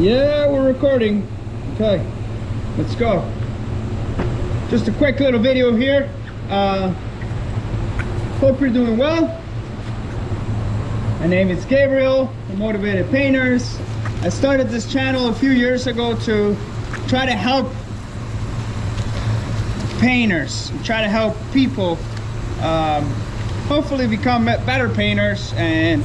Yeah, we're recording. Okay, let's go. Just a quick little video here. Hope you're doing well. My name is Gabriel, the Motivated Painters. I started this channel a few years ago to try to help painters, try to help people hopefully become better painters and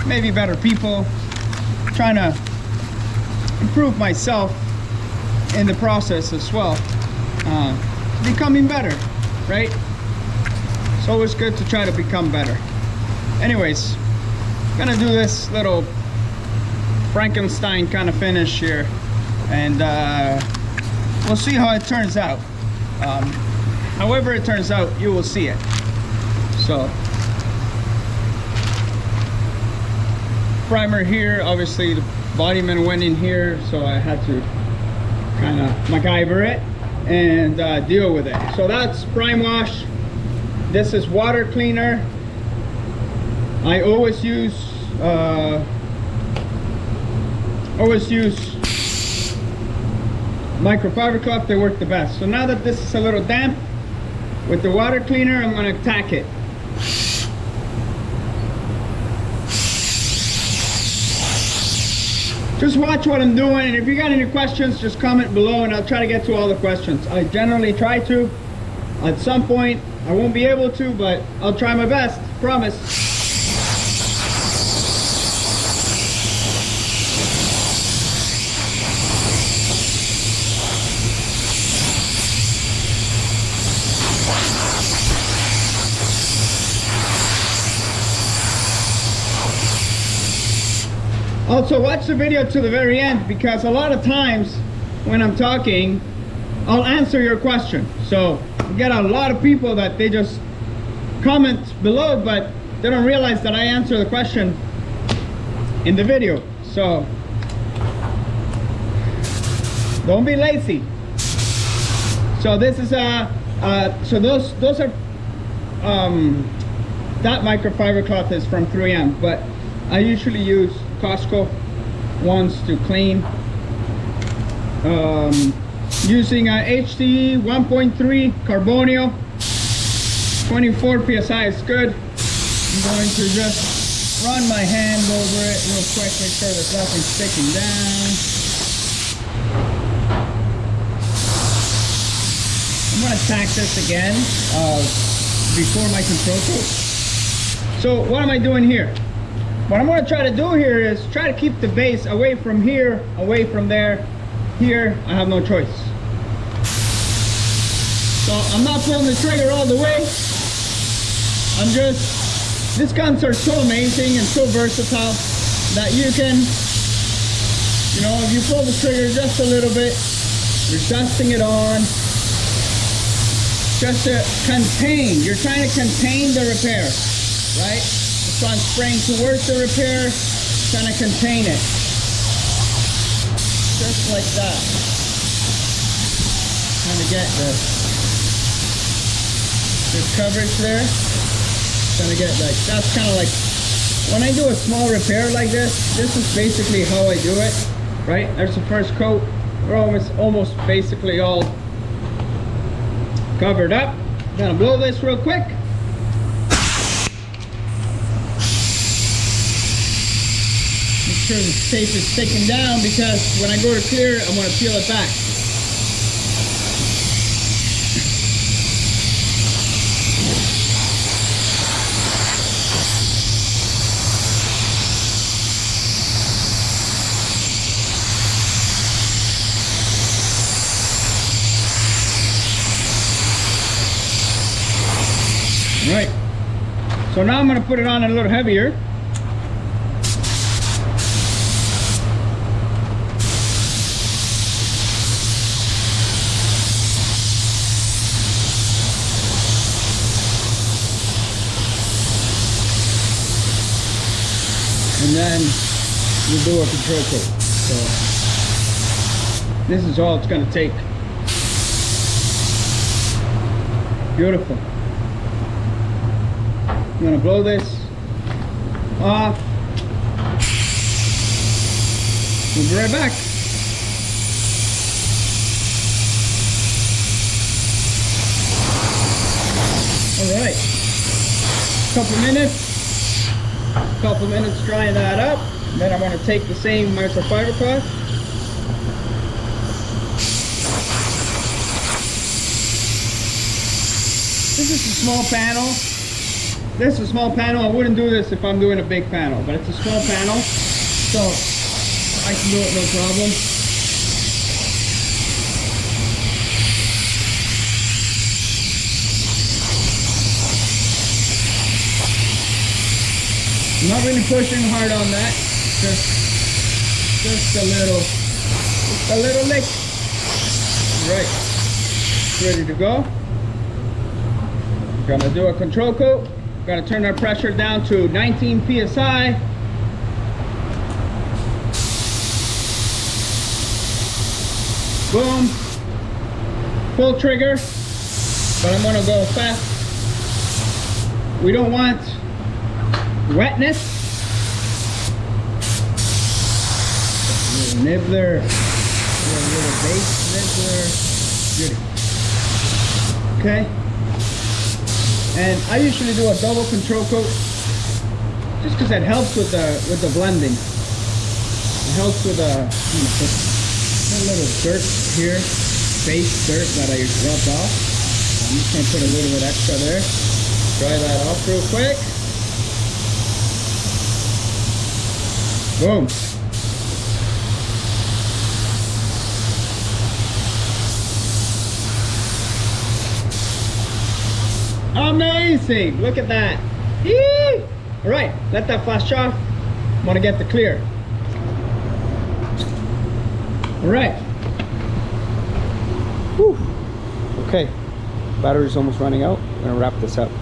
maybe better people. Trying to improve myself in the process as well, becoming better, right? It's always good to try to become better. Anyways, gonna do this little Frankenstein kind of finish here, and we'll see how it turns out. However it turns out, you will see it. So primer here, obviously the bodyman went in here, so I had to kind of MacGyver it and deal with it. So that's prime wash. This is water cleaner. I always use microfiber cloth. They work the best. So now that this is a little damp, with the water cleaner I'm going to tack it. Just watch what I'm doing, and if you got any questions, just comment below and I'll try to get to all the questions. I generally try to. At some point I won't be able to, but I'll try my best, promise. Also, watch the video to the very end, because a lot of times when I'm talking, I'll answer your question. So you get a lot of people that they just comment below, but they don't realize that I answer the question in the video. So don't be lazy. So this is so those are that microfiber cloth is from 3M, but I usually use Costco ones to clean. Using a HDE 1.3 Carbonio, 24 psi is good. I'm going to just run my hand over it real quick, make sure there's nothing sticking down. I'm going to tack this again before my control coat. So what am I doing here? What I'm going to try to do here is try to keep the base away from here, away from there. Here, I have no choice. So I'm not pulling the trigger all the way. I'm just, these guns are so amazing and so versatile that you can, you know, if you pull the trigger just a little bit, you're dusting it on. Just to contain, you're trying to contain the repair, right? So I'm spraying towards the repair, trying to contain it. Just like that. Trying to get the coverage there. Trying to get like, that's kind of like, when I do a small repair like this is basically how I do it, right? There's the first coat. We're almost basically all covered up. I'm gonna blow this real quick. Make sure the tape is sticking down, because when I go to clear, I'm going to peel it back. All right. So now I'm going to put it on a little heavier. And then we'll do a control coat. So this is all it's going to take. Beautiful. I'm going to blow this off. We'll be right back. All right, couple minutes drying that up. Then I'm going to take the same microfiber cloth. This is a small panel. This is a small panel. I wouldn't do this if I'm doing a big panel, but it's a small panel, so I can do it no problem. I'm not really pushing hard on that. Just a little lick. Right. Ready to go. Gonna do a control coat. Gonna turn our pressure down to 19 psi. Boom. Pull trigger. But I'm gonna go fast. We don't want wetness. Little nibbler. Little base nibbler. Beauty. Okay. And I usually do a double control coat just because it helps with the blending. It helps with a little dirt here, base dirt that I rubbed off. I'm just gonna put a little bit extra there. Dry that off real quick. Boom. Amazing! Look at that. Yee! All right, let that flash off. I want to get the clear. All right. Whew. Okay, battery's almost running out. I'm gonna wrap this up.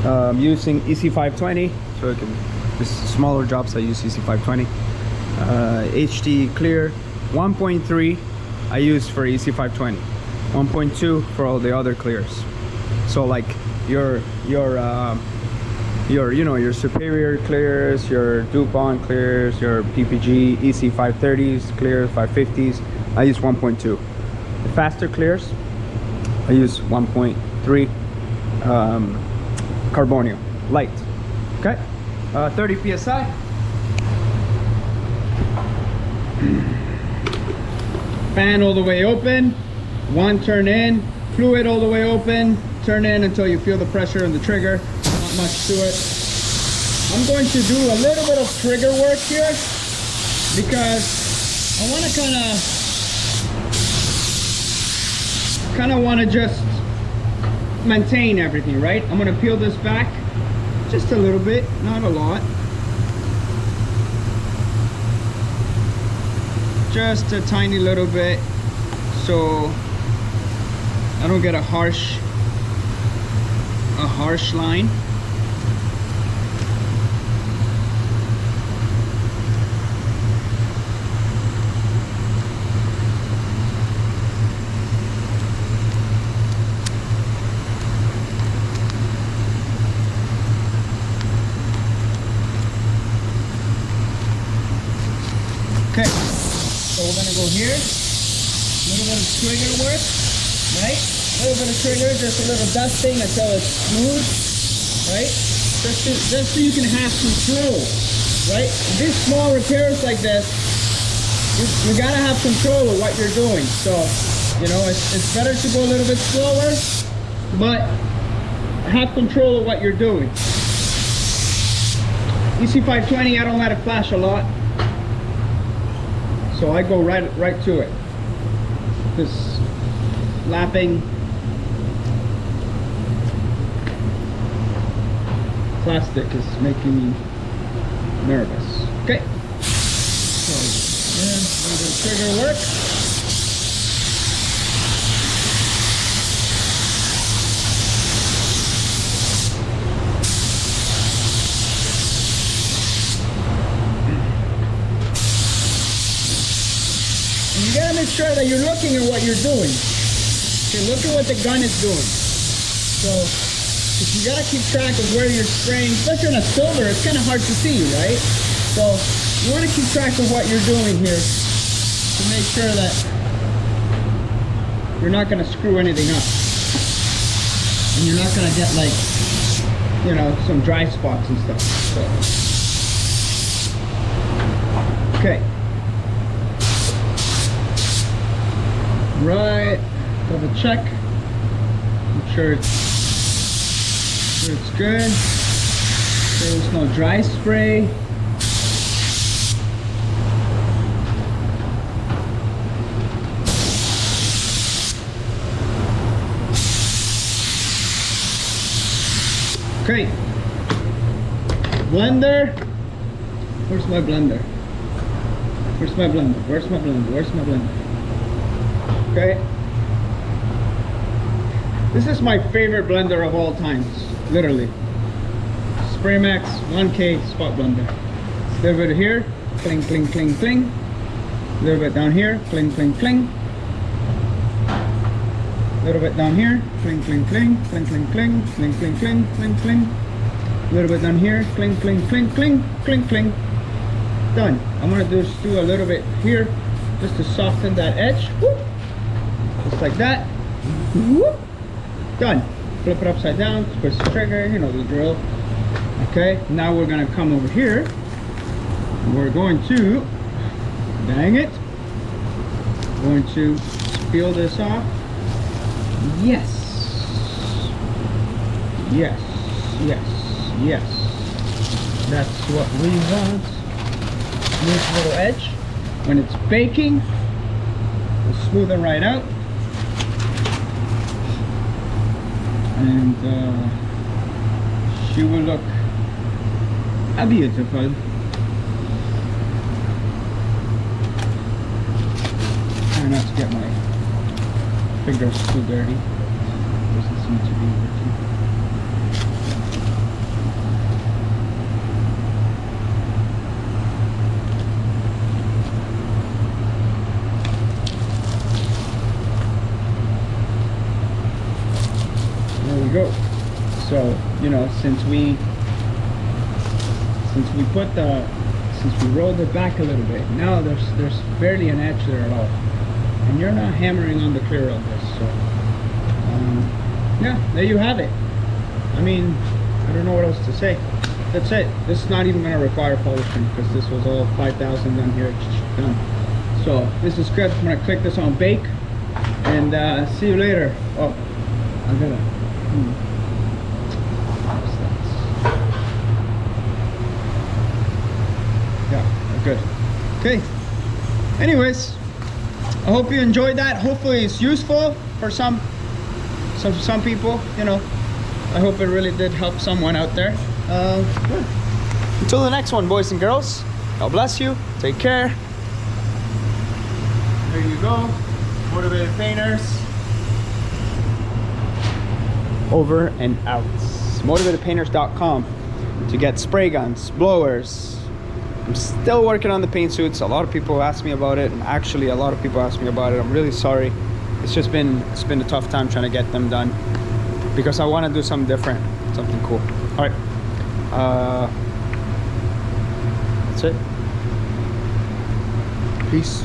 I'm using EC520, so I can. This is smaller jobs. I use EC520. HD clear 1.3 I use for EC520. 1.2 for all the other clears. So like your superior clears, your DuPont clears, your PPG EC530s, clear 550s, I use 1.2. The faster clears, I use 1.3 Carbonium light. Okay, 30 psi. Fan all the way open. One turn in. Fluid all the way open. Turn in until you feel the pressure in the trigger. Not much to it. I'm going to do a little bit of trigger work here because I want to kind of just maintain everything, right? I'm going to peel this back just a little bit, not a lot. Just a tiny little bit so I don't get a harsh line. Okay, so we're gonna go here, a little bit of trigger work, right? A little bit of trigger, just a little dusting until it's smooth, right? Just so you can have control, right? These small repairs like this, you gotta have control of what you're doing. So, you know, it's better to go a little bit slower, but have control of what you're doing. EC520, I don't let it flash a lot, so I go right to it. This lapping plastic is making me nervous. Okay, so yeah, a little bit of trigger work. And you gotta make sure that you're looking at what you're doing. Okay, look at what the gun is doing. So if you gotta keep track of where you're spraying, especially on a silver, it's kind of hard to see, right? So you want to keep track of what you're doing here to make sure that you're not going to screw anything up. And you're not going to get like, you know, some dry spots and stuff. So, okay. Right, double check. Make sure it's good. There's no dry spray. Okay. Blender. Where's my blender? Where's my blender? Where's my blender? Where's my blender? Okay. This is my favorite blender of all times, literally. Spray Max 1K spot blender. A little bit here, cling, cling, cling, cling. A little bit down here, cling, cling, cling. A little bit down here, cling, cling, cling, cling, cling, cling, cling, cling, cling, cling, cling. A little bit down here, cling, cling, cling, cling, cling, cling. Done. I'm gonna just do a little bit here, just to soften that edge. Whoop. Just like that. Whoop. Done. Flip it upside down, twist the trigger, you know the drill. Okay, now we're gonna come over here. We're going to, dang it, going to peel this off. Yes. Yes. Yes. Yes. That's what we want. Smooth little edge. When it's baking, we'll smooth it right out. And she will look beautiful. Try not to get my fingers too dirty. Doesn't seem to be working. There we go. So, you know, since we rolled it back a little bit, now there's barely an edge there at all, and you're not hammering on the clear of this. So yeah, there you have it. I mean, I don't know what else to say. That's it. This is not even going to require polishing because this was all 5,000 done here. Done. So this is good. I'm going to click this on bake and see you later. Oh, I'm gonna yeah, good. Okay, anyways, I hope you enjoyed that. Hopefully it's useful for some people, you know. I hope it really did help someone out there. Until the next one, boys and girls, God bless you. Take care. There you go. Motivated Painters. Over and out. MotivatedPainters.com to get spray guns, blowers. I'm still working on the paint suits. A lot of people ask me about it, and actually a lot of people ask me about it. I'm really sorry. It's been a tough time trying to get them done because I want to do something different, something cool. All right, that's it. Peace.